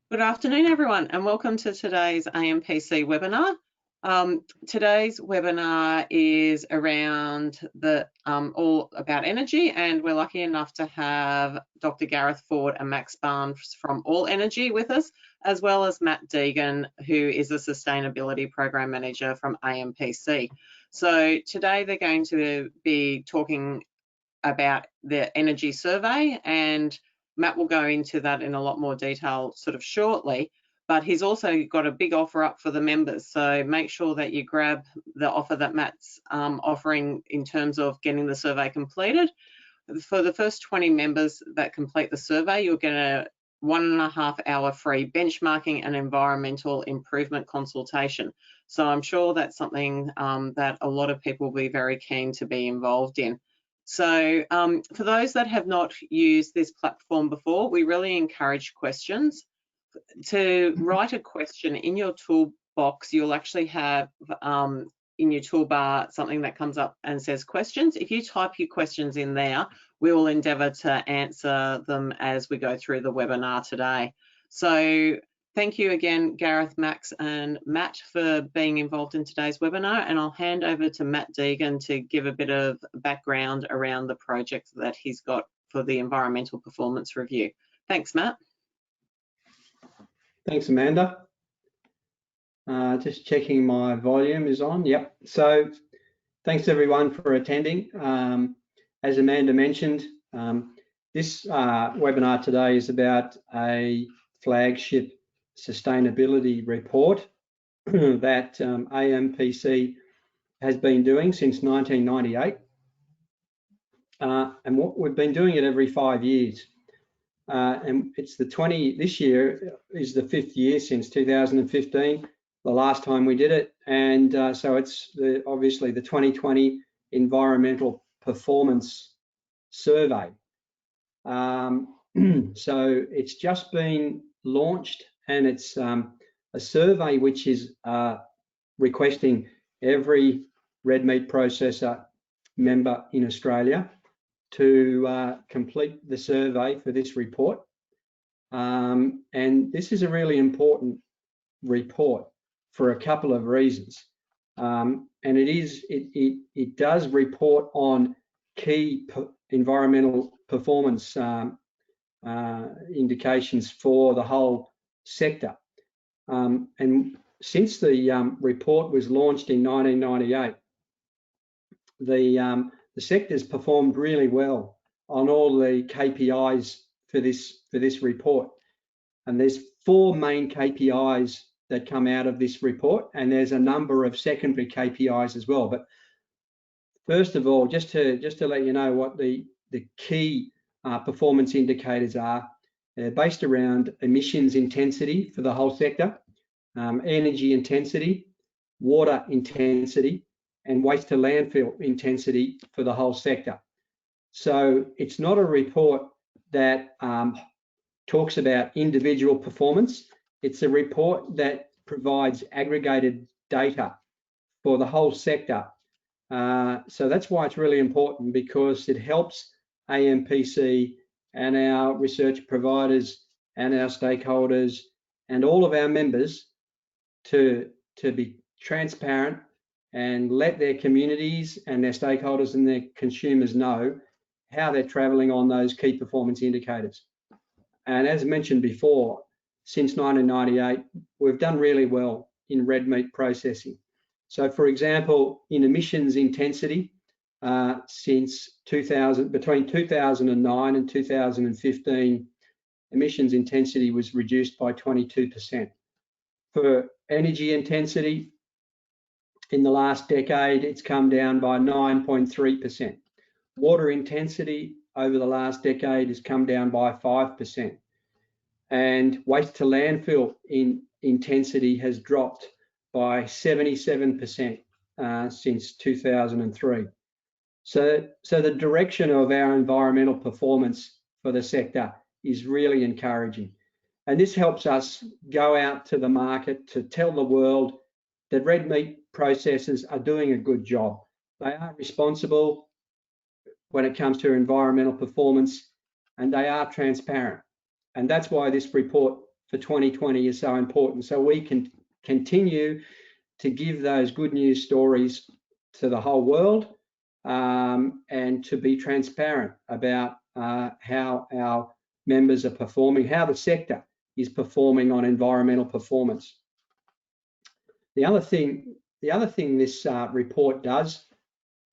Good afternoon, everyone, and welcome to today's AMPC webinar. Today's webinar is around all about energy, and we're lucky enough to have Dr. Gareth Ford and Max Barnes from All Energy with us, as well as Matt Deegan, who is a Sustainability Program Manager from AMPC. So today they're going to be talking about the energy survey, and Matt will go into that in a lot more detail sort of shortly, but he's also got a big offer up for the members. So make sure that you grab the offer that Matt's offering in terms of getting the survey completed. For the first 20 members that complete the survey, you'll get a 1.5 hour free benchmarking and environmental improvement consultation. So I'm sure that's something that a lot of people will be very keen to be involved in. So for those that have not used this platform before, we really encourage questions. To write a question in your toolbox, you'll actually have in your toolbar something that comes up and says questions. If you type your questions in there, we will endeavour to answer them as we go through the webinar today. So thank you again, Gareth, Max and Matt, for being involved in today's webinar, and I'll hand over to Matt Deegan to give a bit of background around the project that he's got for the environmental performance review. Thanks, Matt. Thanks, Amanda. Just checking my volume is on. Yep. So thanks everyone for attending. As Amanda mentioned, this webinar today is about a flagship sustainability report that AMPC has been doing since 1998. And what we've been doing it every 5 years. And it's this year is the 5th year since 2015, the last time we did it. And so it's obviously the 2020 Environmental Performance Survey. So it's just been launched, and it's a survey which is requesting every red meat processor member in Australia to complete the survey for this report. And this is a really important report for a couple of reasons. And it does report on key environmental performance indications for the whole sector. And since the report was launched in 1998, the sector's performed really well on all the KPIs for this report. And there's 4 main KPIs that come out of this report, and there's a number of secondary KPIs as well. But first of all, just to let you know what the key performance indicators are, they're based around emissions intensity for the whole sector, energy intensity, water intensity, and waste to landfill intensity for the whole sector. So it's not a report that talks about individual performance. It's a report that provides aggregated data for the whole sector. So that's why it's really important, because it helps AMPC and our research providers and our stakeholders and all of our members to be transparent and let their communities and their stakeholders and their consumers know how they're travelling on those key performance indicators. And as mentioned before, since 1998, we've done really well in red meat processing. So for example, in emissions intensity, since between 2009 and 2015, emissions intensity was reduced by 22%. For energy intensity, in the last decade, it's come down by 9.3%. Water intensity over the last decade has come down by 5%. And waste to landfill intensity has dropped by 77% since 2003. So the direction of our environmental performance for the sector is really encouraging. And this helps us go out to the market to tell the world that red meat processors are doing a good job. They are responsible when it comes to environmental performance, and they are transparent. And that's why this report for 2020 is so important. So we can continue to give those good news stories to the whole world, and to be transparent about how our members are performing, how the sector is performing on environmental performance. The other thing this report does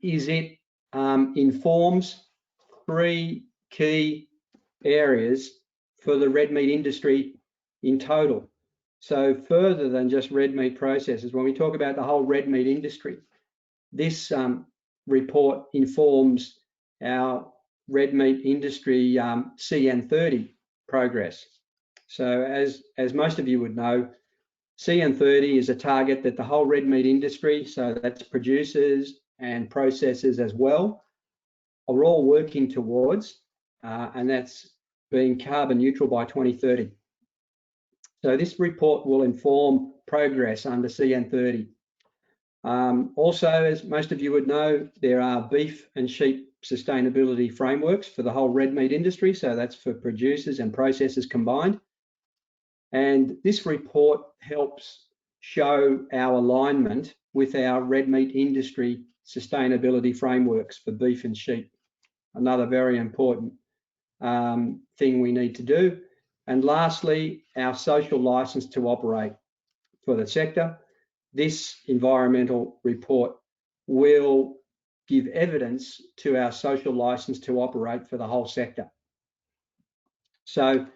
is it informs 3 key areas for the red meat industry in total. So further than just red meat processors, when we talk about the whole red meat industry, this report informs our red meat industry CN30 progress. So as most of you would know, CN30 is a target that the whole red meat industry, so that's producers and processors as well, are all working towards, and that's being carbon neutral by 2030. So this report will inform progress under CN30. Also, as most of you would know, there are beef and sheep sustainability frameworks for the whole red meat industry, so that's for producers and processors combined. And this report helps show our alignment with our red meat industry sustainability frameworks for beef and sheep. Another very important thing we need to do. And lastly, our social license to operate for the sector. This environmental report will give evidence to our social license to operate for the whole sector. So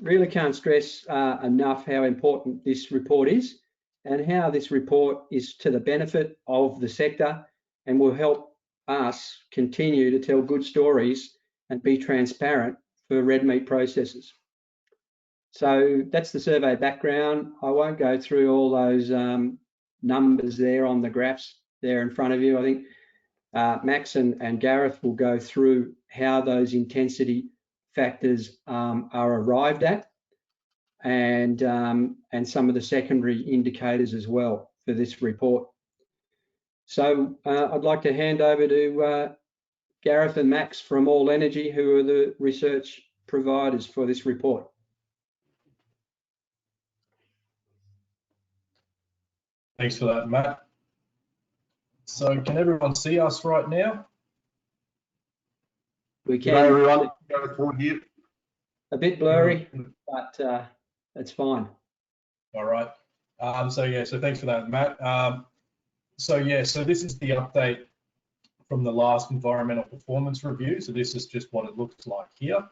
really can't stress enough how important this report is and how this report is to the benefit of the sector and will help us continue to tell good stories and be transparent for red meat processors. So that's the survey background. I won't go through all those numbers there on the graphs there in front of you. I think Max and Gareth will go through how those intensity factors are arrived at, and some of the secondary indicators as well for this report. So I'd like to hand over to Gareth and Max from All Energy, who are the research providers for this report. Thanks for that, Matt. So can everyone see us right now? We can. Hello everyone, Gareth Ward here. A bit blurry, but it's fine. All right. So thanks for that, Matt. So this is the update from the last environmental performance review. So this is just what it looks like here.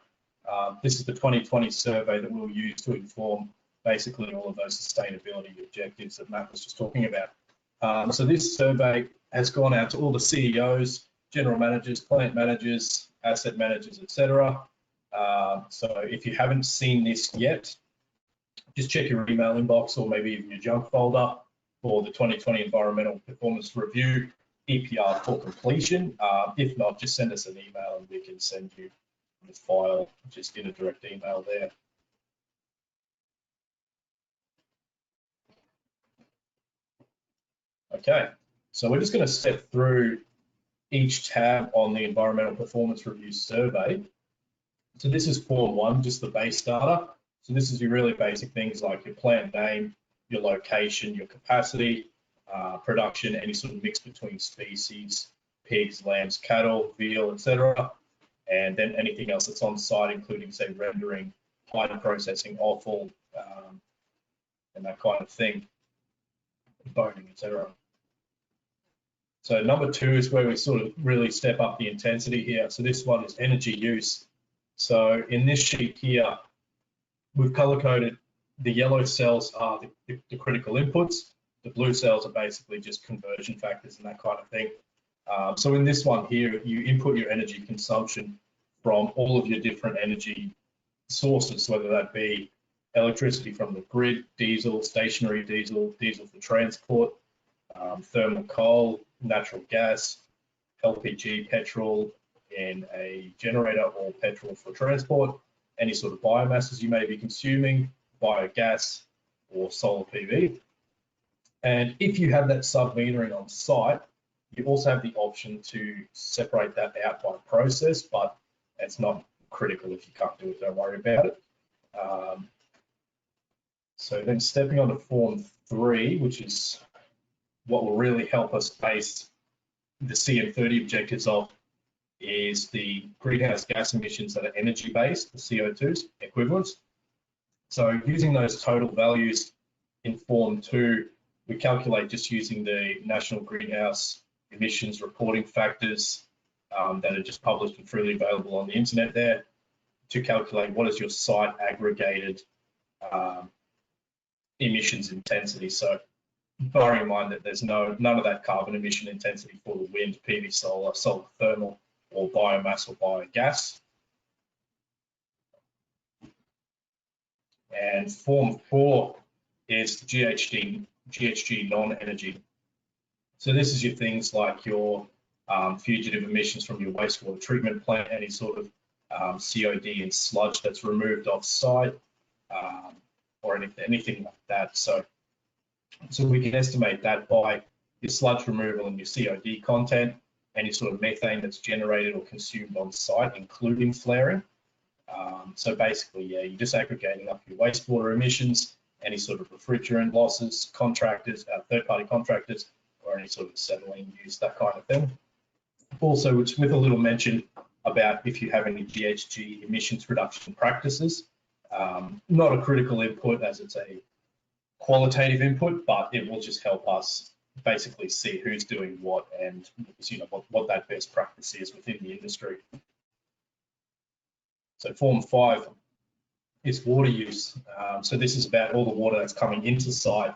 This is the 2020 survey that we'll use to inform basically all of those sustainability objectives that Matt was just talking about. So this survey has gone out to all the CEOs, general managers, plant managers, asset managers, etc. So if you haven't seen this yet, just check your email inbox or maybe even your junk folder for the 2020 Environmental Performance Review EPR for completion. If not, just send us an email and we can send you the file just in a direct email there. Okay, so we're just going to step through each tab on the Environmental Performance Review survey. So this is form 1, just the base data. So this is your really basic things like your plant name, your location, your capacity, production, any sort of mix between species, pigs, lambs, cattle, veal, etc. And then anything else that's on site, including say rendering, hydro processing, offal, and that kind of thing, boning, etc. So number 2 is where we sort of really step up the intensity here. So this one is energy use. So in this sheet here, we've color coded the yellow cells are the critical inputs. The blue cells are basically just conversion factors and that kind of thing. So in this one here, you input your energy consumption from all of your different energy sources, whether that be electricity from the grid, diesel, stationary diesel, diesel for transport, thermal coal, natural gas, LPG, petrol in a generator or petrol for transport, any sort of biomasses you may be consuming, biogas or solar PV. And if you have that sub-metering on site, you also have the option to separate that out by process, but it's not critical if you can't do it, don't worry about it. So then stepping on to Form 3, which is what will really help us base the CM30 objectives of, is the greenhouse gas emissions that are energy-based, the CO2s, equivalents. So using those total values in Form 2, we calculate just using the National Greenhouse Emissions Reporting Factors that are just published and freely available on the internet there, to calculate what is your site aggregated emissions intensity. So bearing in mind that there's none of that carbon emission intensity for the wind, PV solar, solar thermal, or biomass or biogas. And Form 4 is the GHG non-energy. So this is your things like your fugitive emissions from your wastewater treatment plant, any sort of COD and sludge that's removed off site, or anything like that. So we can estimate that by your sludge removal and your COD content, any sort of methane that's generated or consumed on site, including flaring. So basically, yeah, you're just aggregating up your wastewater emissions, any sort of refrigerant losses, contractors, third-party contractors, or any sort of acetylene use, that kind of thing. Also, with a little mention about if you have any GHG emissions reduction practices. Not a critical input as it's a qualitative input, but it will just help us basically see who's doing what and what that best practice is within the industry. So Form 5 is water use. So this is about all the water that's coming into site.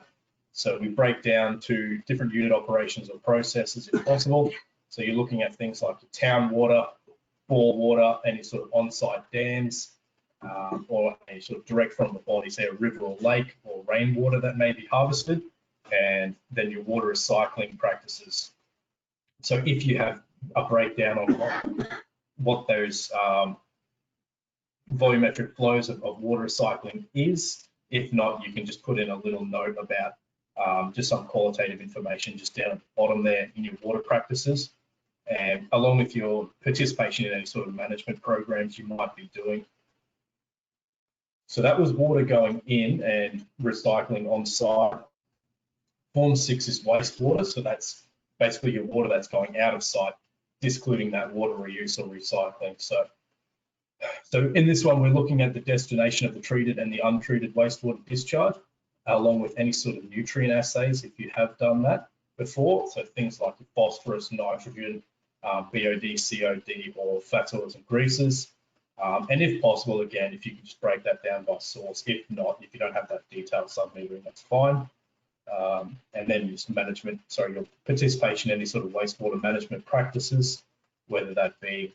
So we break down to different unit operations or processes if possible. So you're looking at things like your town water, bore water, any sort of on-site dams, or any sort of direct from the body, say a river or lake or rainwater that may be harvested, and then your water recycling practices. So if you have a breakdown on what those volumetric flows of water recycling is, if not, you can just put in a little note about just some qualitative information just down at the bottom there in your water practices, and along with your participation in any sort of management programs you might be doing. So that was water going in and recycling on site. Form 6 is wastewater, so that's basically your water that's going out of site, discluding that water reuse or recycling. So in this one, we're looking at the destination of the treated and the untreated wastewater discharge, along with any sort of nutrient assays if you have done that before. So things like phosphorus, nitrogen, BOD, COD, or fat oils and greases. And if possible, again, if you can just break that down by source. If not, if you don't have that detailed sub-metering, that's fine. And then your participation in any sort of wastewater management practices, whether that be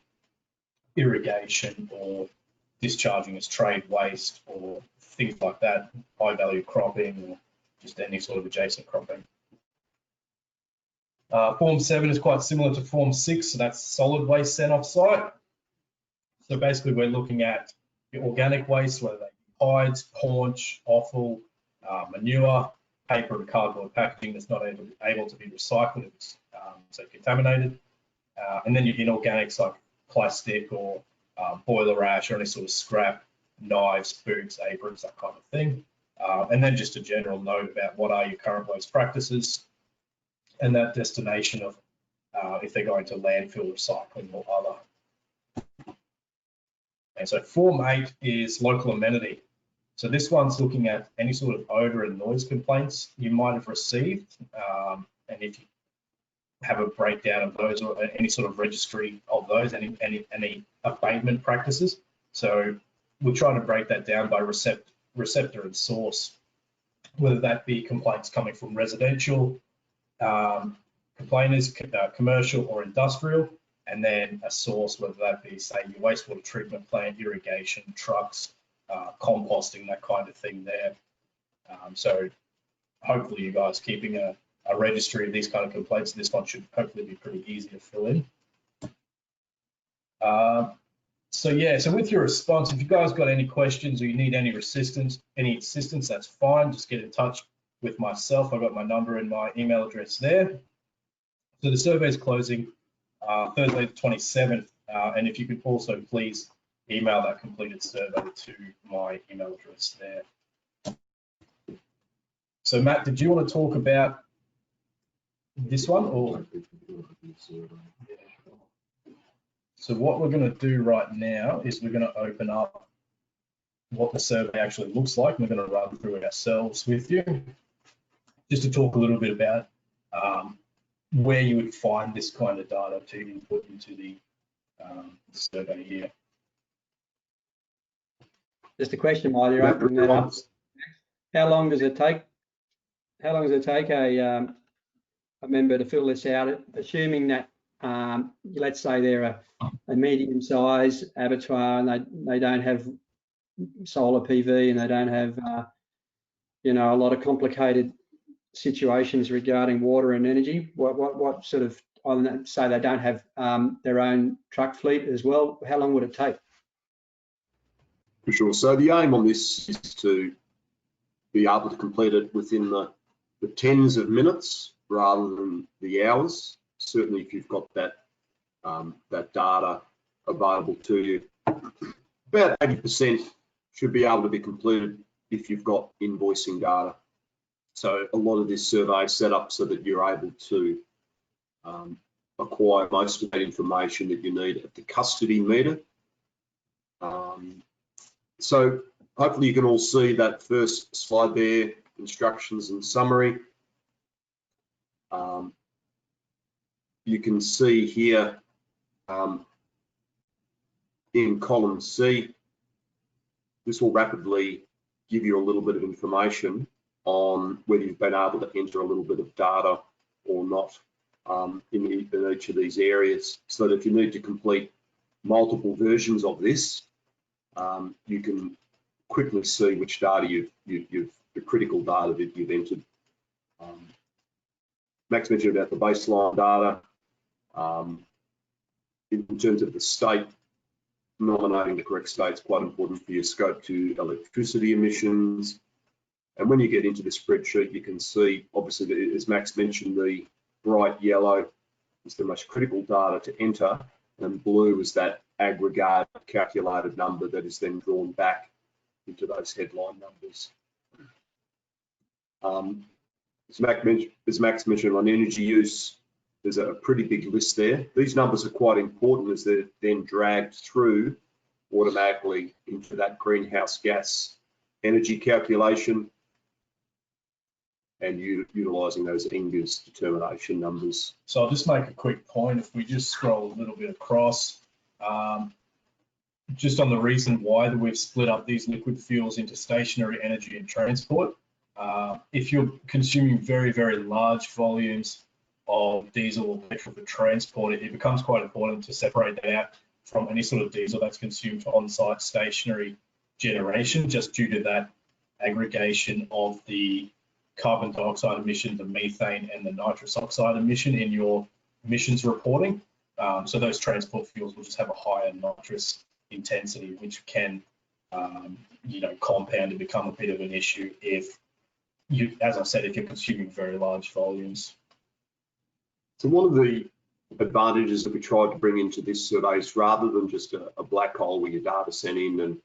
irrigation or discharging as trade waste or things like that, high value cropping or just any sort of adjacent cropping. Form 7 is quite similar to Form 6, so that's solid waste sent off site. So basically we're looking at your organic waste, whether they be hides, paunch, offal, manure, paper and cardboard packaging that's not able to be recycled if it's so contaminated. And then your inorganics like plastic or boiler ash or any sort of scrap, knives, boots, aprons, that kind of thing. And then just a general note about what are your current waste practices and that destination of if they're going to landfill, recycling or other. And so Form 8 is local amenity. So this one's looking at any sort of odor and noise complaints you might have received. And if you have a breakdown of those or any sort of registry of those, any abatement practices. So we're trying to break that down by receptor and source, whether that be complaints coming from residential complainers, commercial or industrial, and then a source, whether that be, say, your wastewater treatment plant, irrigation, trucks, composting, that kind of thing there. So hopefully you guys keeping a registry of these kind of complaints. This one should hopefully be pretty easy to fill in. So with your response, if you guys got any questions or you need any assistance, that's fine. Just get in touch with myself. I've got my number and my email address there. So the survey is closing Thursday the 27th, and if you could also please email that completed survey to my email address there. So Matt, did you want to talk about this one or? So what we're going to do right now is we're going to open up what the survey actually looks like. We're going to run through it ourselves with you, just to talk a little bit about where you would find this kind of data to input into the survey here. Just a question while you're opening that up. How long does it take? How long does it take a member to fill this out? Assuming that, let's say they're a medium-sized abattoir and they don't have solar PV and they don't have, you know, a lot of complicated situations regarding water and energy. What sort of, say they don't have their own truck fleet as well, how long would it take? For sure. So the aim on this is to be able to complete it within the tens of minutes rather than the hours. Certainly, if you've got that that data available to you, about 80% should be able to be completed if you've got invoicing data. So a lot of this survey is set up so that you're able to acquire most of that information that you need at the custody meter. So hopefully you can all see that first slide there, instructions and summary. You can see here in column C, this will rapidly give you a little bit of information on whether you've been able to enter a little bit of data or not in each of these areas, so that if you need to complete multiple versions of this, you can quickly see which data the critical data that you've entered. Max mentioned about the baseline data. In terms of the state, nominating the correct state is quite important for your scope 2 electricity emissions. And when you get into the spreadsheet, you can see, obviously, as Max mentioned, the bright yellow is the most critical data to enter, and blue is that aggregate calculated number that is then drawn back into those headline numbers. As Max mentioned on energy use, there's a pretty big list there. These numbers are quite important as they're then dragged through automatically into that greenhouse gas energy calculation and utilising those NGES determination numbers. So I'll just make a quick point. If we just scroll a little bit across, just on the reason why that we've split up these liquid fuels into stationary, energy and transport. If you're consuming very, very large volumes of diesel or petrol for transport, it becomes quite important to separate that out from any sort of diesel that's consumed for on-site stationary generation, just due to that aggregation of the carbon dioxide emission, the methane and the nitrous oxide emission in your emissions reporting. So those transport fuels will just have a higher nitrous intensity, which can, you know, compound and become a bit of an issue if you, as I said, if you're consuming very large volumes. So one of the advantages that we tried to bring into this survey is, rather than just a black hole where your data sent in and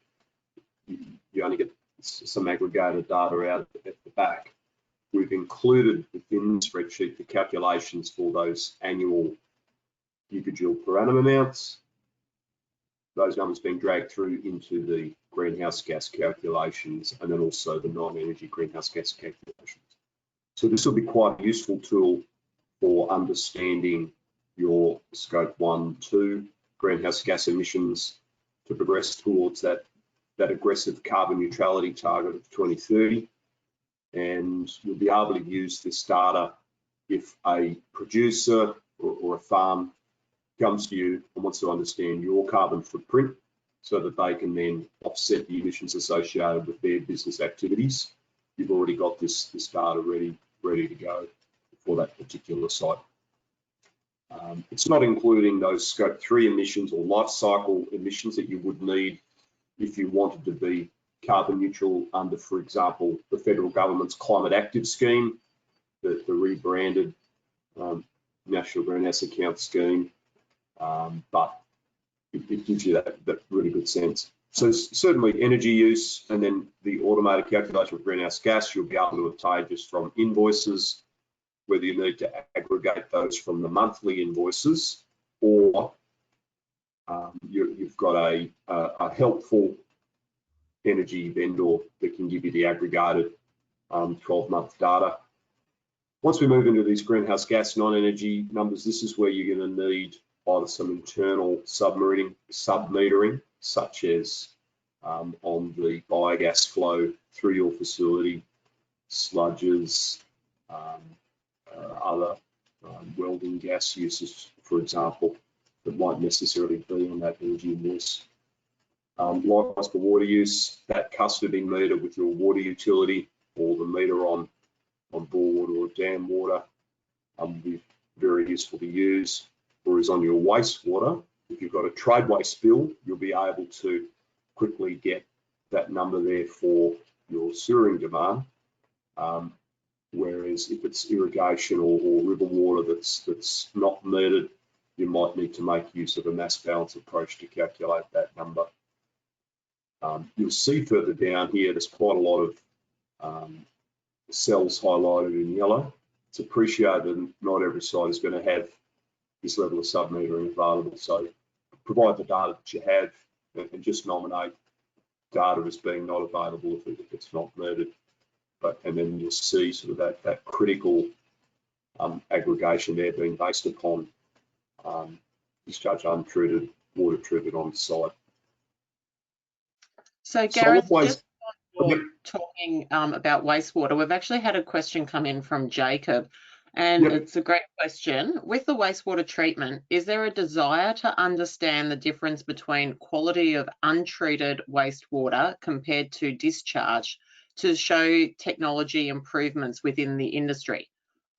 you only get some aggregated data out at the back, we've included within the spreadsheet the calculations for those annual gigajoule per annum amounts. Those numbers being dragged through into the greenhouse gas calculations and then also the non-energy greenhouse gas calculations. So this will be quite a useful tool for understanding your scope 1, 2 greenhouse gas emissions to progress towards that aggressive carbon neutrality target of 2030. And you'll be able to use this data if a producer or a farm comes to you and wants to understand your carbon footprint, so that they can then offset the emissions associated with their business activities. You've already got this data ready to go for that particular site. It's not including those scope 3 emissions or life cycle emissions that you would need if you wanted to be carbon neutral under, for example, the federal government's Climate Active scheme, the rebranded National Greenhouse Account scheme, but it gives you that really good sense. So certainly energy use, and then the automated calculation of greenhouse gas, you'll be able to obtain just from invoices, whether you need to aggregate those from the monthly invoices, or you've got a helpful energy vendor that can give you the aggregated 12-month data. Once we move into these greenhouse gas non-energy numbers, this is where you're going to need either some internal submetering, such as on the biogas flow through your facility, sludges, other welding gas uses, for example, that might necessarily be on that energy invoice. Likewise for water use, that custodying meter with your water utility or the meter on board or dam water would be very useful to use. Whereas on your wastewater, if you've got a trade waste bill, you'll be able to quickly get that number there for your sewering demand. Whereas if it's irrigation or river water that's not metered, you might need to make use of a mass balance approach to calculate that number. You'll see further down here, there's quite a lot of cells highlighted in yellow. It's appreciated that not every site is going to have this level of submetering available. So provide the data that you have and just nominate data as being not available if it's not metered. And then you'll see sort of that critical aggregation there being based upon discharge untreated, water treated on site. So Gareth, just talking about wastewater, we've actually had a question come in from Jacob, and it's a great question. With the wastewater treatment, is there a desire to understand the difference between quality of untreated wastewater compared to discharge to show technology improvements within the industry?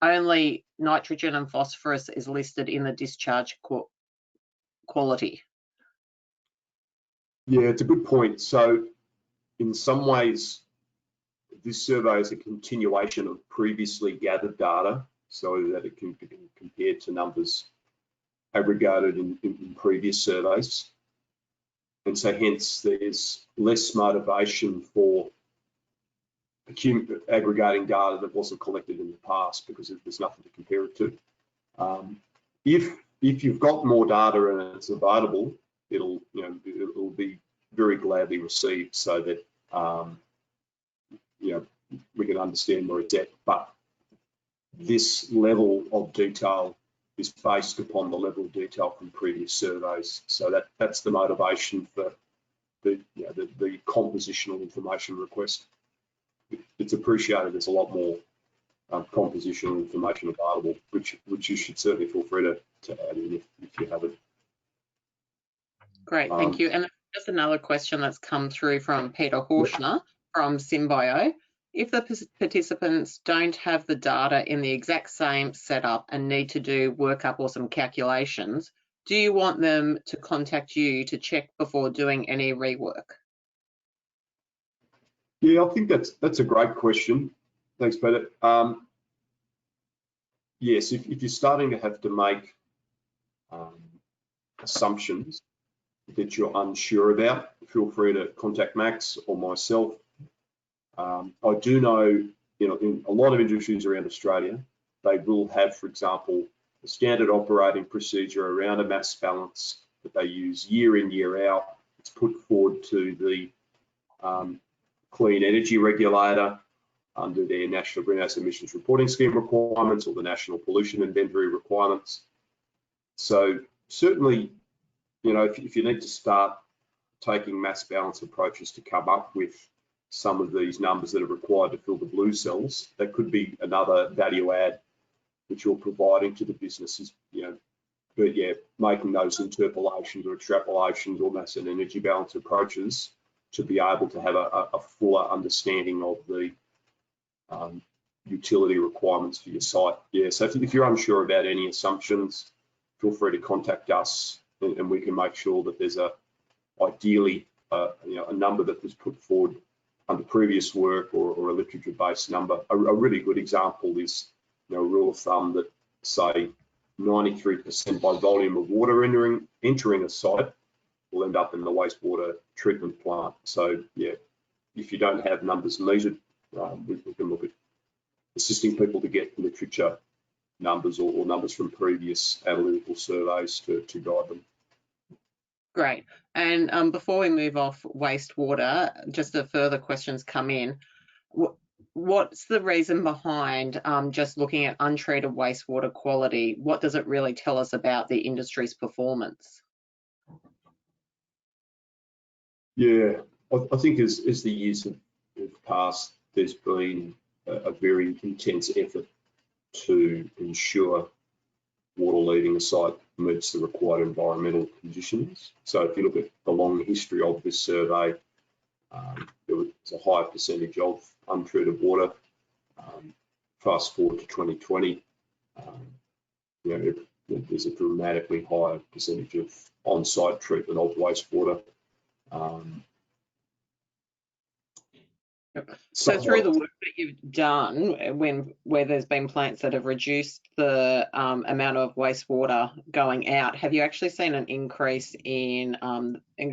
Only nitrogen and phosphorus is listed in the discharge quality. Yeah, it's a good point. So in some ways, this survey is a continuation of previously gathered data so that it can be compared to numbers aggregated in previous surveys. And so hence there's less motivation for aggregating data that wasn't collected in the past because there's nothing to compare it to. If you've got more data and it's available, it'll be very gladly received so that we can understand where it's at. But this level of detail is based upon the level of detail from previous surveys. So that's the motivation for the compositional information request. It's appreciated there's a lot more compositional information available, which you should certainly feel free to add in if you haven't. Great, thank you. And just another question that's come through from Peter Horschner from Symbio. If the participants don't have the data in the exact same setup and need to do workup or some calculations, do you want them to contact you to check before doing any rework? Yeah, I think that's a great question. Thanks, Peter. Yes, if you're starting to have to make assumptions that you're unsure about, feel free to contact Max or myself. I do know, in a lot of industries around Australia, they will have, for example, a standard operating procedure around a mass balance that they use year in, year out. It's put forward to the Clean Energy Regulator under their National Greenhouse Emissions Reporting Scheme requirements or the National Pollution Inventory requirements. So certainly, if you need to start taking mass balance approaches to come up with some of these numbers that are required to fill the blue cells, that could be another value add which you're providing to the businesses, but yeah, making those interpolations or extrapolations or mass and energy balance approaches to be able to have a fuller understanding of the utility requirements for your site. Yeah, so if you're unsure about any assumptions, feel free to contact us and we can make sure that there's ideally a number that was put forward under previous work or a literature-based number. A really good example is a rule of thumb that say 93% by volume of water entering a site will end up in the wastewater treatment plant. So yeah, if you don't have numbers measured, we can look at assisting people to get literature numbers or numbers from previous analytical surveys to guide them. Great. And before we move off wastewater, just a further questions come in. What's the reason behind just looking at untreated wastewater quality? What does it really tell us about the industry's performance? Yeah, I think as the years have passed, there's been a very intense effort to ensure water leaving a site meets the required environmental conditions. So if you look at the long history of this survey, there was a high percentage of untreated water. Fast forward to 2020, there's a dramatically higher percentage of on-site treatment of wastewater. So through the work that you've done, where there's been plants that have reduced the amount of wastewater going out, have you actually seen an increase in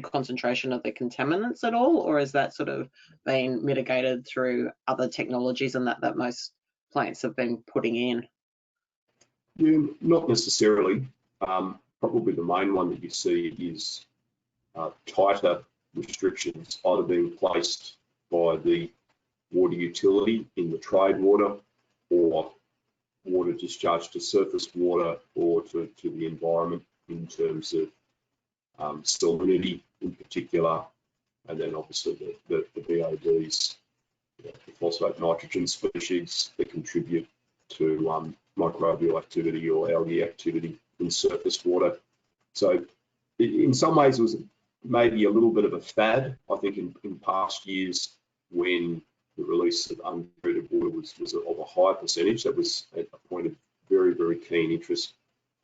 concentration of the contaminants at all, or has that sort of been mitigated through other technologies and that most plants have been putting in? Yeah, not necessarily. Probably the main one that you see is tighter restrictions either being placed by the water utility in the trade water, or water discharged to surface water or to the environment in terms of salinity in particular, and then obviously the BODs, the phosphate nitrogen species that contribute to microbial activity or algae activity in surface water. So in some ways it was maybe a little bit of a fad, I think, in past years, when the release of untreated water was of a high percentage. That was a point of very, very keen interest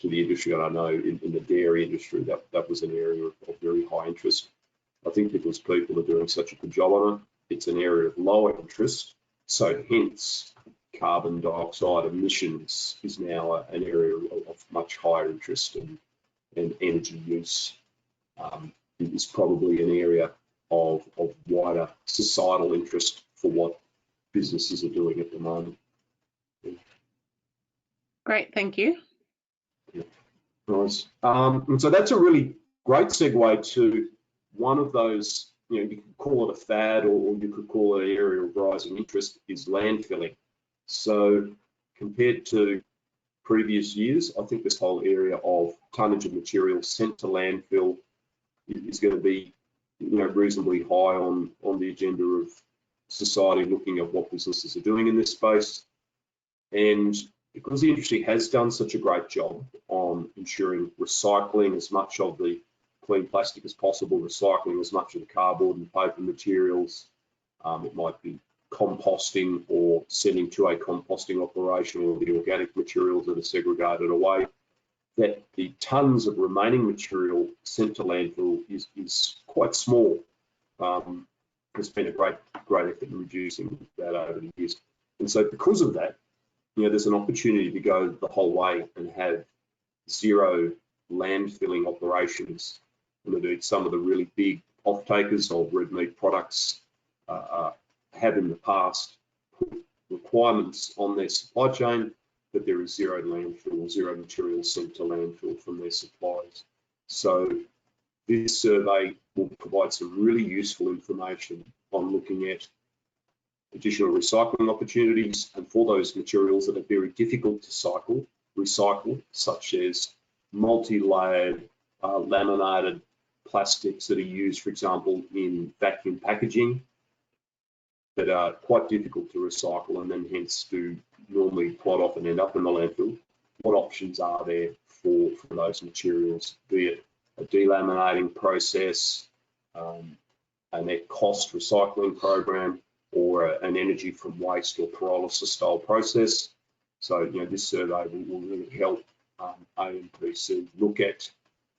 to the industry. And I know in the dairy industry, that was an area of very high interest. I think because people are doing such a good job on it, it's an area of lower interest. So hence, carbon dioxide emissions is now an area of much higher interest, and energy use is probably an area of wider societal interest for what businesses are doing at the moment. Great, thank you. Yeah. Nice. And so that's a really great segue to one of those, you could call it a fad, or you could call it an area of rising interest, is landfilling. So compared to previous years, I think this whole area of tonnage of material sent to landfill is going to be reasonably high on the agenda of society, looking at what businesses are doing in this space. And because the industry has done such a great job on ensuring recycling as much of the clean plastic as possible, recycling as much of the cardboard and paper materials, it might be composting or sending to a composting operation, or the organic materials that are segregated away, that the tons of remaining material sent to landfill is quite small. There's been a great effort in reducing that over the years. And so because of that, there's an opportunity to go the whole way and have zero landfilling operations. And indeed, some of the really big off-takers of red meat products have in the past put requirements on their supply chain that there is zero landfill or zero material sent to landfill from their suppliers. So this survey will provide some really useful information on looking at additional recycling opportunities, and for those materials that are very difficult to recycle, such as multi-layered laminated plastics that are used, for example, in vacuum packaging, that are quite difficult to recycle and then hence do normally quite often end up in the landfill. What options are there for those materials, be it a delaminating process, a net cost recycling program, or an energy from waste or pyrolysis style process? So this survey will really help AMPC look at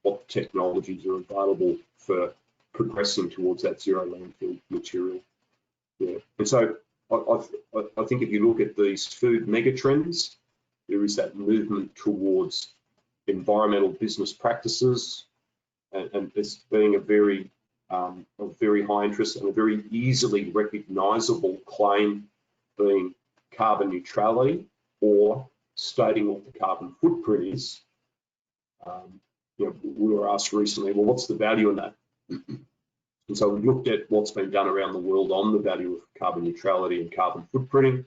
what technologies are available for progressing towards that zero landfill material. Yeah, and so I think if you look at these food megatrends, there is that movement towards environmental business practices, and this being a very high interest and a very easily recognisable claim, being carbon neutrality or stating what the carbon footprint is. We were asked recently, well, what's the value in that? And so we looked at what's been done around the world on the value of carbon neutrality and carbon footprinting.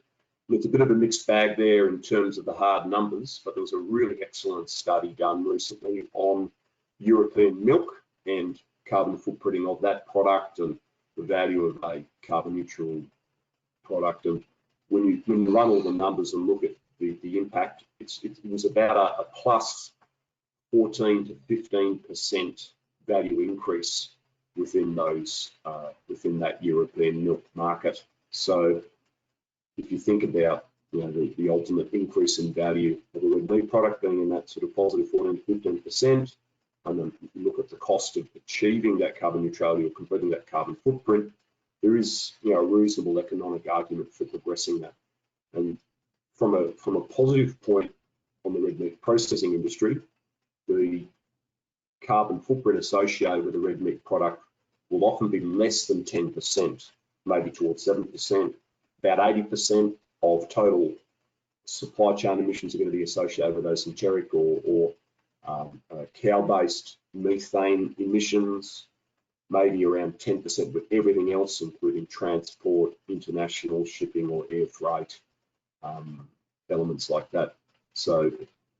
It's a bit of a mixed bag there in terms of the hard numbers, but there was a really excellent study done recently on European milk and carbon footprinting of that product and the value of a carbon neutral product. And when you run all the numbers and look at the impact, it was about a plus 14 to 15% value increase within that European milk market. So if you think about the ultimate increase in value of a red meat product being in that sort of positive 14 to 15%, and then look at the cost of achieving that carbon neutrality or completing that carbon footprint, there is a reasonable economic argument for progressing that. And from a positive point on the red meat processing industry, the carbon footprint associated with a red meat product will often be less than 10%, maybe towards 7%. About 80% of total supply chain emissions are going to be associated with those enteric or cow-based methane emissions, maybe around 10% with everything else, including transport, international shipping or air freight, elements like that. So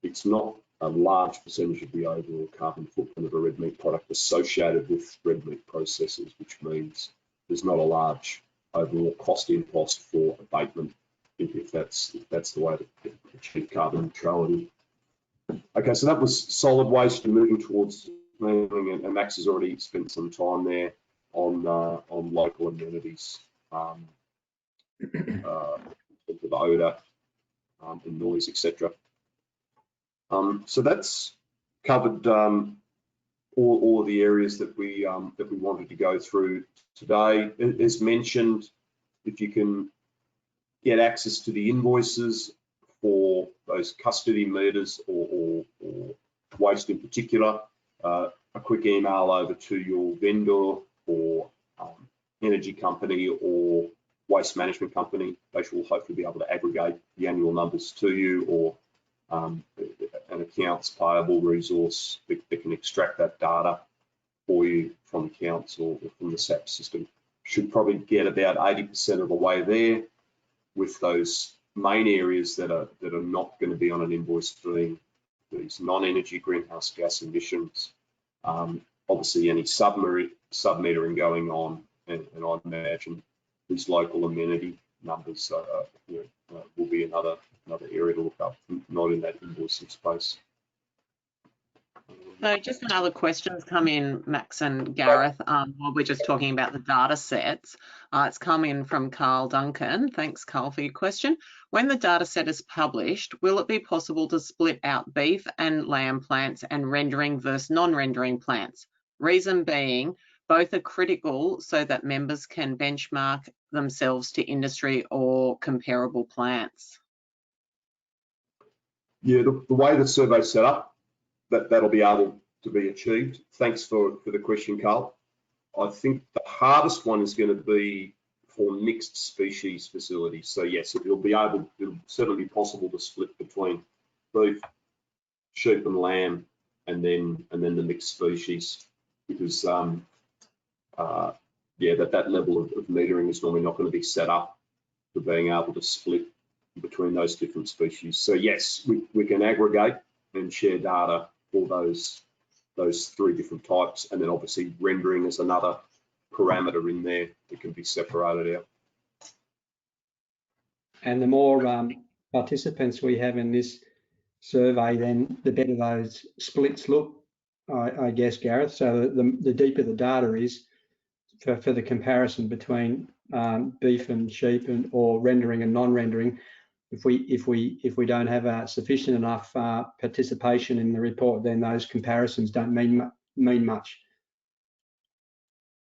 it's not a large percentage of the overall carbon footprint of a red meat product associated with red meat processors, which means there's not a large overall cost impost for abatement if that's the way to achieve carbon neutrality. Okay, so that was solid waste and moving towards moving, and Max has already spent some time there on local amenities, in terms of odour and noise, etc. So that's covered all of the areas that we wanted to go through today. As mentioned, if you can get access to the invoices for those custody meters or waste in particular, a quick email over to your vendor or energy company or waste management company. They will hopefully be able to aggregate the annual numbers to you, or an accounts payable resource that can extract that data for you from accounts or from the SAP system. Should probably get about 80% of the way there, with those main areas that are not going to be on an invoice being these non-energy greenhouse gas emissions. Obviously any sub-metering going on, and I imagine these local amenity numbers will be another area to look up, not in that invoicing space. So just another question's come in, Max and Gareth, while we're just talking about the data sets. It's come in from Carl Duncan. Thanks, Carl, for your question. When the data set is published, will it be possible to split out beef and lamb plants and rendering versus non-rendering plants? Reason being, both are critical so that members can benchmark themselves to industry or comparable plants. Yeah, the way the survey's set up, that'll be able to be achieved. Thanks for the question, Carl. I think the hardest one is going to be for mixed species facilities. So yes, it'll certainly be possible to split between beef, sheep and lamb, and then the mixed species, because that level of metering is normally not going to be set up for being able to split between those different species. So yes, we can aggregate and share data for those three different types, and then obviously rendering is another parameter in there that can be separated out. And the more participants we have in this survey, then the better those splits look, I guess, Gareth. So the deeper the data is for the comparison between beef and sheep or rendering and non-rendering, if we don't have a sufficient enough participation in the report, then those comparisons don't mean much.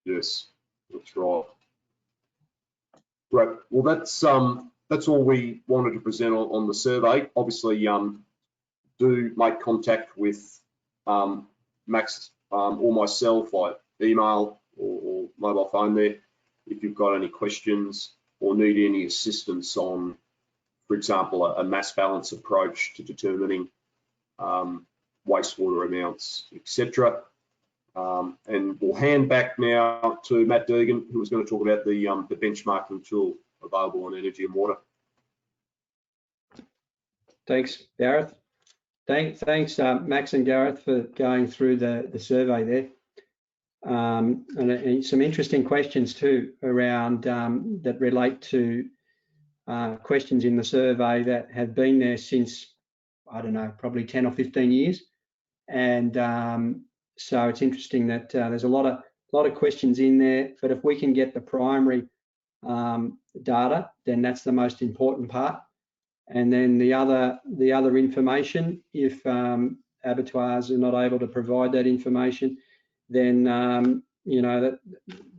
Yes, that's right. Right. Well, that's all we wanted to present on the survey. Obviously, do make contact with Max or myself, like email or mobile phone there, if you've got any questions or need any assistance on, for example, a mass balance approach to determining wastewater amounts, etc. And we'll hand back now to Matt Deegan, who is going to talk about the benchmarking tool available on energy and water. Thanks, Gareth. Thanks, Max and Gareth, for going through the survey there. And some interesting questions too around that relate to questions in the survey that have been there since, I don't know, probably 10 or 15 years. And so it's interesting that there's a lot of questions in there, but if we can get the primary data, then that's the most important part. And then the other information, if abattoirs are not able to provide that information, then you know, that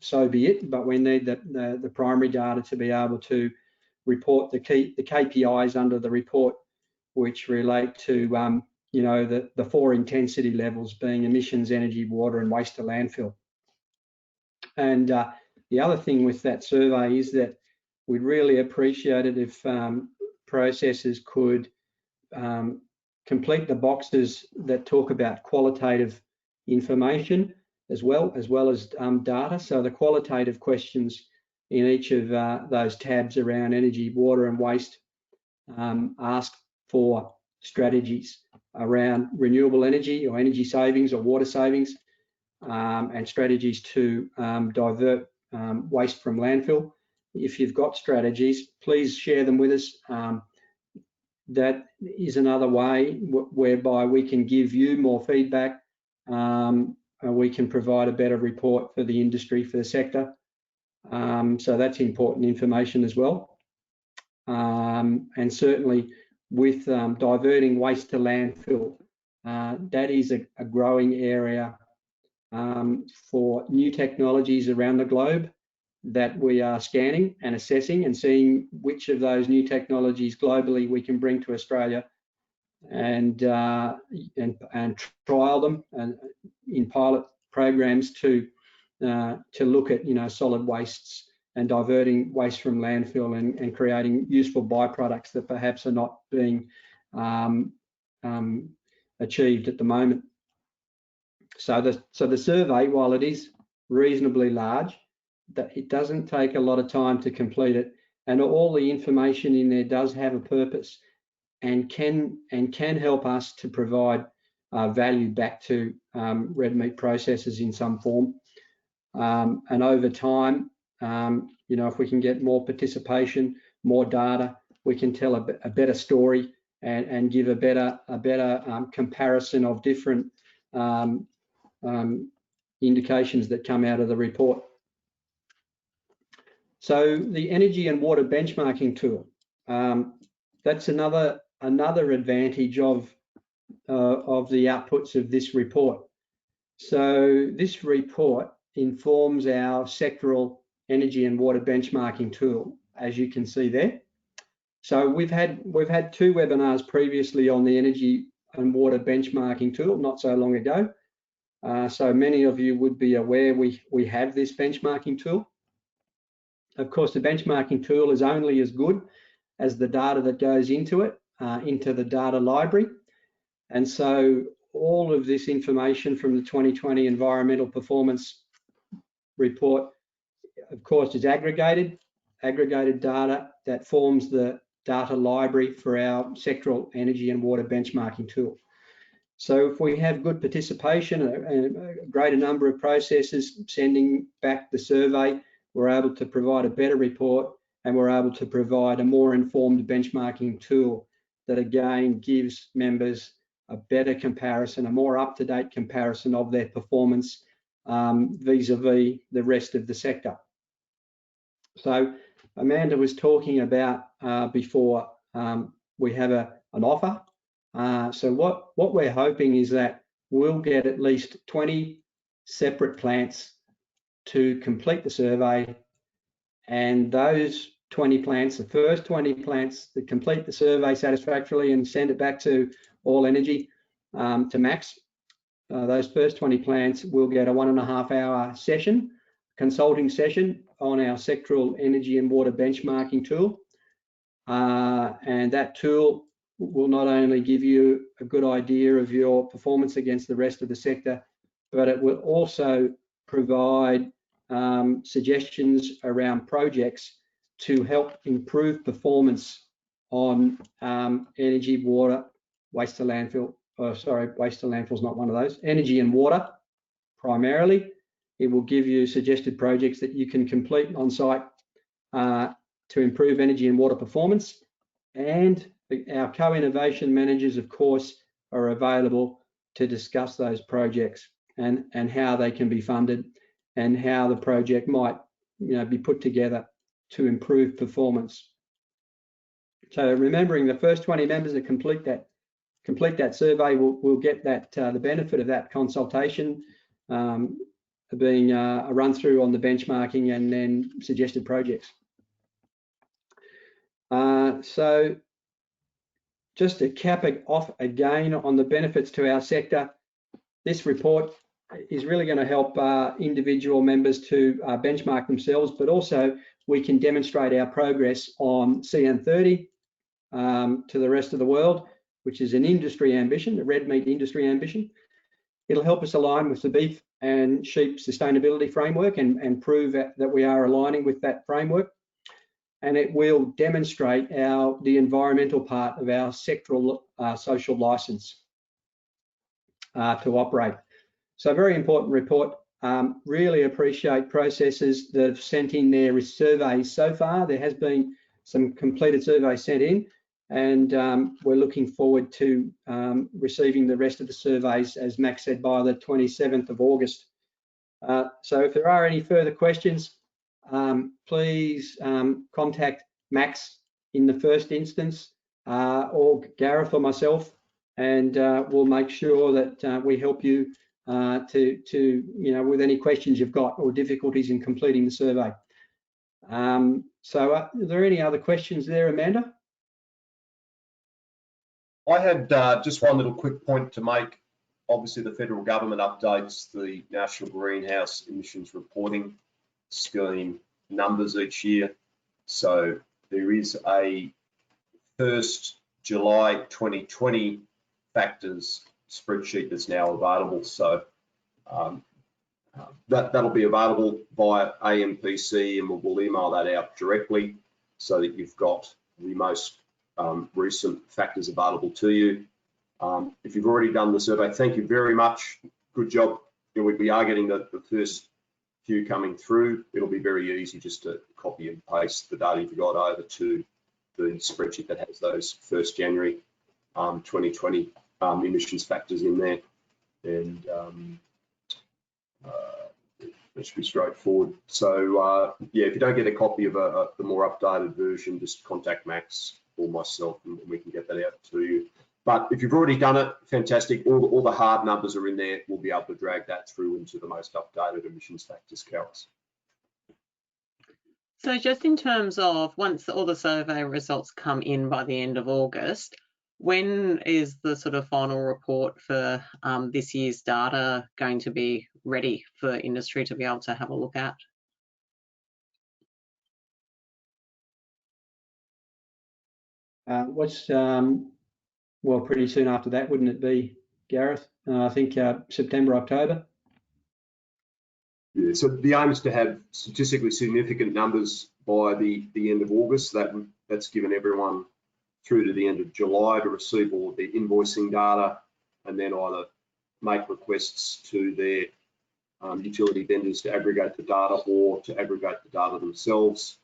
so be it. But we need the primary data to be able to report the KPIs under the report, which relate to you know, the 4 intensity levels being emissions, energy, water, and waste to landfill. And the other thing with that survey is that we'd really appreciate it if processors could complete the boxes that talk about qualitative information as well as data. So the qualitative questions in each of those tabs around energy, water, and waste ask for strategies around renewable energy or energy savings or water savings, and strategies to divert waste from landfill. If you've got strategies, please share them with us. That is another way whereby we can give you more feedback. We can provide a better report for the industry, for the sector. So that's important information as well. And certainly with diverting waste to landfill, that is a growing area for new technologies around the globe that we are scanning and assessing and seeing which of those new technologies globally we can bring to Australia and trial them and in pilot programs to look at, you know, solid wastes and diverting waste from landfill and creating useful byproducts that perhaps are not being achieved at the moment. So the survey, while it is reasonably large, that it doesn't take a lot of time to complete it, and all the information in there does have a purpose and can help us to provide value back to red meat processors in some form. And over time, you know, if we can get more participation, more data, we can tell a better story and give a better comparison of different indications that come out of the report. So the energy and water benchmarking tool, that's another advantage of the outputs of this report. So this report informs our sectoral energy and water benchmarking tool, as you can see there. So we've had 2 webinars previously on the energy and water benchmarking tool not so long ago. So many of you would be aware we have this benchmarking tool. Of course, the benchmarking tool is only as good as the data that goes into it, into the data library. And so all of this information from the 2020 Environmental Performance Report, of course, is aggregated data that forms the data library for our sectoral energy and water benchmarking tool. So if we have good participation and a greater number of processes sending back the survey, we're able to provide a better report, and we're able to provide a more informed benchmarking tool that again gives members a better comparison, a more up-to-date comparison of their performance vis-a-vis the rest of the sector. So Amanda was talking about before, we have an offer. So what we're hoping is that we'll get at least 20 separate plants to complete the survey, and those 20 plants, the first 20 plants that complete the survey satisfactorily and send it back to All Energy, to Max, those first 20 plants will get a 1.5 hour session, consulting session on our sectoral energy and water benchmarking tool. And that tool will not only give you a good idea of your performance against the rest of the sector, but it will also provide suggestions around projects to help improve performance on energy, water, waste to landfill. Oh, sorry, waste to landfill is not one of those. Energy and water, primarily. It will give you suggested projects that you can complete on site to improve energy and water performance. And our co-innovation managers, of course, are available to discuss those projects and how they can be funded and how the project might, be put together to improve performance. So remembering the first 20 members that complete that survey will get that the benefit of that consultation, being a run through on the benchmarking and then suggested projects. So just to cap it off again on the benefits to our sector, this report is really going to help individual members to benchmark themselves, but also we can demonstrate our progress on CN30 to the rest of the world, which is an industry ambition, a red meat industry ambition. It'll help us align with the beef and sheep sustainability framework and prove that we are aligning with that framework. And it will demonstrate the environmental part of our sectoral social license to operate. So very important report. Really appreciate processes that have sent in their surveys so far. There has been some completed surveys sent in, and we're looking forward to receiving the rest of the surveys, as Max said, by the 27th of August. So if there are any further questions, please contact Max in the first instance, or Gareth or myself, and we'll make sure that we help you with any questions you've got or difficulties in completing the survey. So are there any other questions there, Amanda? I had just one little quick point to make. Obviously, the federal government updates the National Greenhouse Emissions Reporting Scheme numbers each year. So there is a 1st July 2020 factors spreadsheet that's now available. So that'll be available via AMPC, and we'll email that out directly so that you've got the most recent factors available to you. If you've already done the survey, thank you very much. Good job. We are getting the first few coming through. It'll be very easy just to copy and paste the data you've got over to the spreadsheet that has those 1st January 2020 emissions factors in there. And that should be straightforward. So yeah, if you don't get a copy of the more updated version, just contact Max or myself and we can get that out to you. But if you've already done it, fantastic. All the hard numbers are in there. We'll be able to drag that through into the most updated emissions factors calcs. So just in terms of once all the survey results come in by the end of August, when is the sort of final report for this year's data going to be ready for industry to be able to have a look at? Well, pretty soon after that, wouldn't it be, Gareth? I think September, October. Yeah, so the aim is to have statistically significant numbers by the end of August. That's given everyone through to the end of July to receive all of the invoicing data and then either make requests to their utility vendors to aggregate the data or to aggregate the data themselves.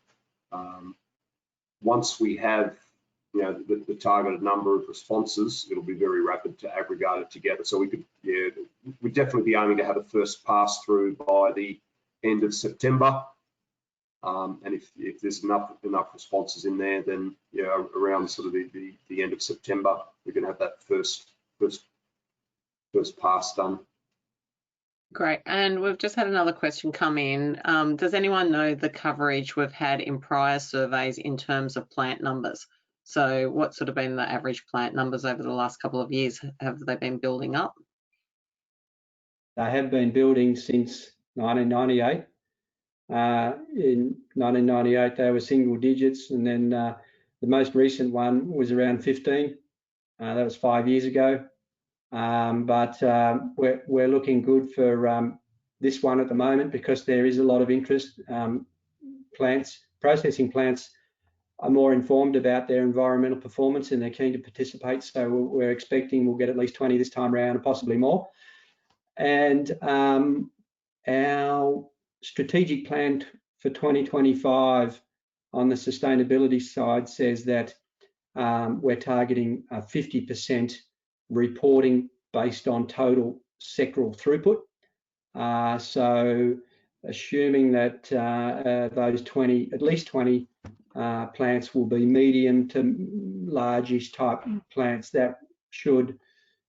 Once we have the targeted number of responses, it'll be very rapid to aggregate it together. So we'd definitely be aiming to have a first pass through by the end of September. And if there's enough responses in there, then around sort of the end of September, we can have that first pass done. Great. And we've just had another question come in. Does anyone know the coverage we've had in prior surveys in terms of plant numbers? So what's sort of been the average plant numbers over the last couple of years? Have they been building up? They have been building since 1998. In 1998, they were single digits, and then the most recent one was around 15. That was 5 years ago. But we're looking good for this one at the moment because there is a lot of interest. Processing plants are more informed about their environmental performance and they're keen to participate. So we're expecting we'll get at least 20 this time around and possibly more. And our strategic plan for 2025 on the sustainability side says that we're targeting 50% reporting based on total sectoral throughput. So assuming that those 20, at least 20 plants will be medium to largish type plants, that should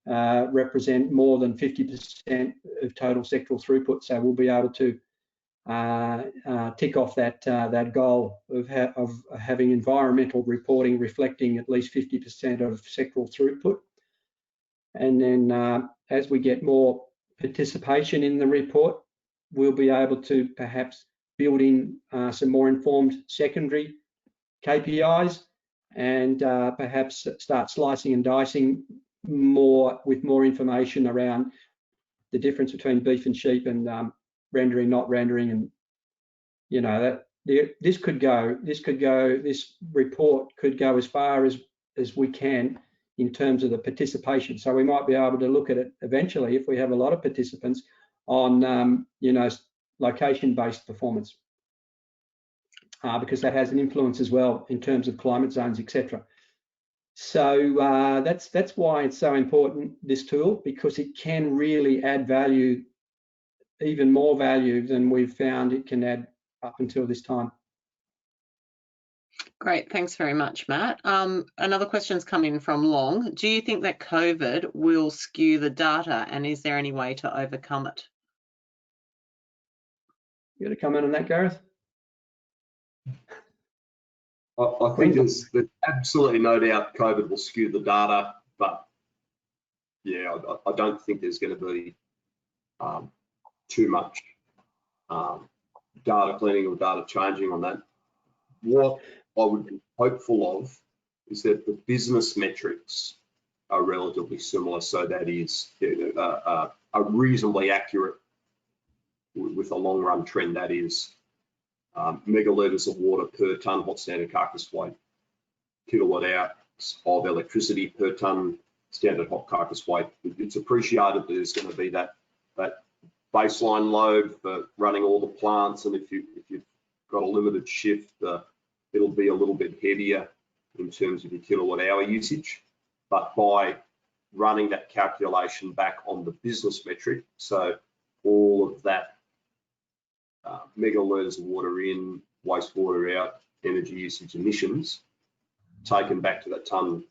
represent more than 50% of total sectoral throughput. So we'll be able to tick off that goal of having environmental reporting reflecting at least 50% of sectoral throughput. And then as we get more participation in the report, we'll be able to perhaps build in some more informed secondary KPIs and perhaps start slicing and dicing more with more information around the difference between beef and sheep and rendering, not rendering, and you know that this report could go as far as we can in terms of the participation. So we might be able to look at it eventually if we have a lot of participants on you know, location-based performance, because that has an influence as well in terms of climate zones, etc. So that's why it's so important, this tool, because it can really add value, even more value than we've found it can add up until this time. Great, thanks very much, Matt. Another question's come in from Long. Do you think that COVID will skew the data, and is there any way to overcome it? You got to comment on that, Gareth? I think there's absolutely no doubt COVID will skew the data, but yeah, I don't think there's going to be too much data cleaning or data changing on that. What I would be hopeful of is that the business metrics are relatively similar, so that is a reasonably accurate with a long run trend, that is megalitres of water per tonne hot standard carcass weight, kilowatt hours of electricity per tonne standard hot carcass weight. It's appreciated that there's going to be that baseline load for running all the plants, and if you've got a limited shift, it'll be a little bit heavier in terms of your kilowatt hour usage. But by running that calculation back on the business metric, so all of that megalitres of water in, wastewater out, energy usage emissions, taken back to that tonne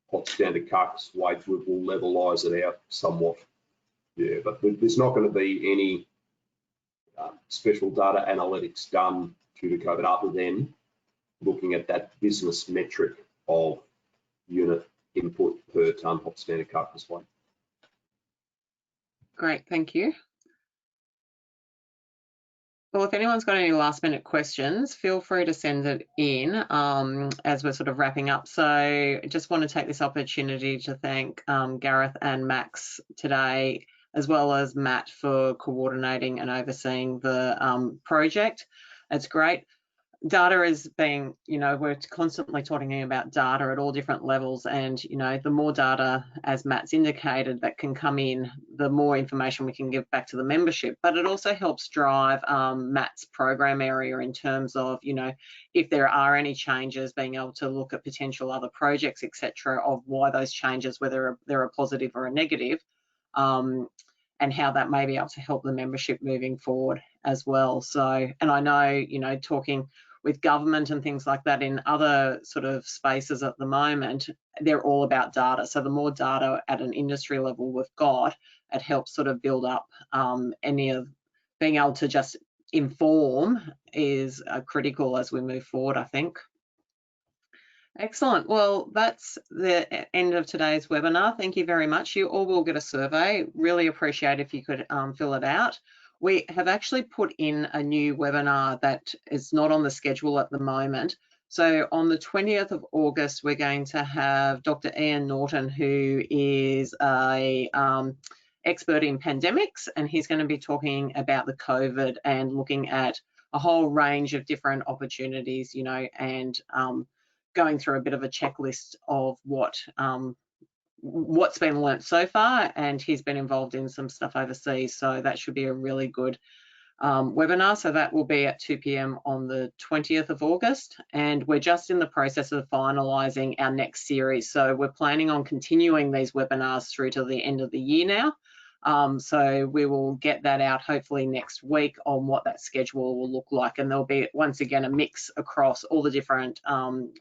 hot standard carcass weight, will levelise it out somewhat. Yeah, but there's not going to be any special data analytics done due to COVID other than looking at that business metric of unit input per tonne hot standard carcass weight. Great, thank you. Well, if anyone's got any last minute questions, feel free to send it in as we're sort of wrapping up. So I just want to take this opportunity to thank Gareth and Max today, as well as Matt for coordinating and overseeing the project. It's great. Data is being, you know, we're constantly talking about data at all different levels, and, you know, the more data, as Matt's indicated, that can come in, the more information we can give back to the membership. But it also helps drive Matt's program area in terms of, you know, if there are any changes, being able to look at potential other projects, etc., of why those changes, whether they're a positive or a negative, and how that may be able to help the membership moving forward as well. So, and I know, you know, talking with government and things like that in other sort of spaces at the moment, they're all about data. So the more data at an industry level we've got, it helps sort of build up any of being able to just inform is critical as we move forward, I think. Excellent. Well, that's the end of today's webinar. Thank you very much. You all will get a survey. Really appreciate if you could fill it out. We have actually put in a new webinar that is not on the schedule at the moment. So on the 20th of August, we're going to have Dr. Ian Norton, who is a expert in pandemics, and he's going to be talking about the COVID and looking at a whole range of different opportunities, you know, and going through a bit of a checklist of what's been learnt so far, and he's been involved in some stuff overseas, so that should be a really good webinar. So that will be at 2 p.m. on the 20th of August, and we're just in the process of finalising our next series. So we're planning on continuing these webinars through to the end of the year now. So we will get that out hopefully next week on what that schedule will look like, and there'll be once again a mix across all the different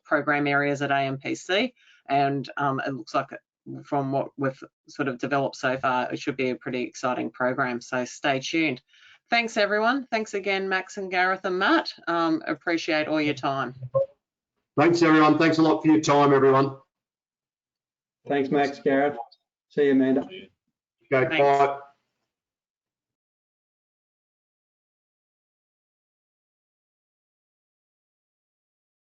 program areas at AMPC, and it looks like from what we've sort of developed so far, it should be a pretty exciting program, so stay tuned. Thanks everyone. Thanks again, Max and Gareth and Matt. Appreciate all your time. Thanks everyone. Thanks a lot for your time, everyone. Thanks, Max, Gareth. See you, Amanda. Okay, Thanks. bye.